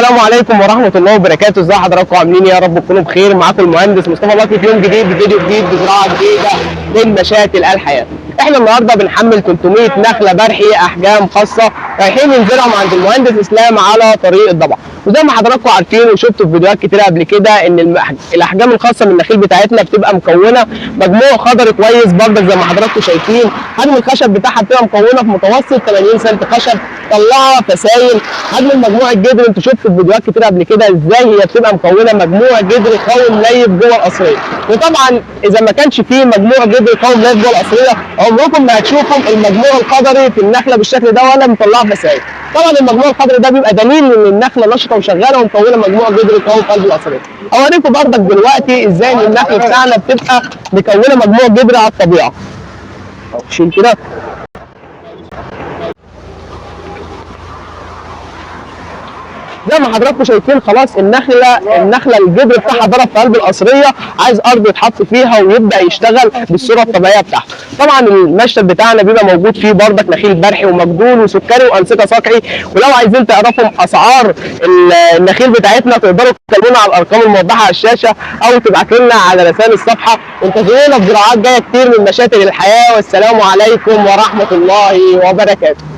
السلام عليكم ورحمة الله وبركاته، ازي حضراتكم عاملين يا رب تكونوا بخير. معاكم المهندس مصطفى لطفي في يوم جديد بفيديو جديد بزراعة جديدة من مشاتل الحياة. احنا النهارده بنحمل 300 نخلة برحي احجام خاصة رايحين ننزلهم عند المهندس اسلام على طريق الضبع. وزي ما حضراتكم عارفين وشفتوا في فيديوهات كتيرة قبل كده ان الاحجام الخاصة من النخيل بتاعتنا بتبقى مكونة مجموع خضري كويس برضك زي ما حضراتكم شايفين. حجم الخشب بتاعها بتبقى مكونة في متوسط 80 سم خشب، طلعها فسايل. حجم المجموع الجدري انتوا شفتوا في فيديوهات كتير قبل كده ازاي هي بتبقى مكونه مجموع جدري قوي مليب جوه القصريه. وطبعا اذا ما كانش فيه مجموع جدري قوي مليب جوه القصريه عمركم ما هتشوفوا المجموع الخضري في النخله بالشكل ده ولا مطلعه فسايل. طبعا المجموع الخضري ده بيبقى دليل ان النخله نشطه وشغاله ومكونه مجموع جدري قوي في قلب القصريه. اوريكم برضك دلوقتي ازاي ان النخل بتاعنا بتبقى مكونه مجموع جدري على الطبيعه. شيل كده. زي ما حضراتكم شايفين خلاص النخله الجدر بتاعها ضرب في قلب القصريه، عايز ارض يتحط فيها ويبدا يشتغل بالصوره الطبيعيه بتاعته. طبعا المشتل بتاعنا بيبقى موجود فيه برضك نخيل برحي ومجدول وسكري وانسجه سطحي. ولو عايزين تعرفوا اسعار النخيل بتاعتنا تقدروا تكلمونا على الارقام الموضحه على الشاشه او تبعتوا لنا على رسائل الصفحه. وانتظرونا في زراعات جايه كتير من مشاتل الحياه، والسلام عليكم ورحمه الله وبركاته.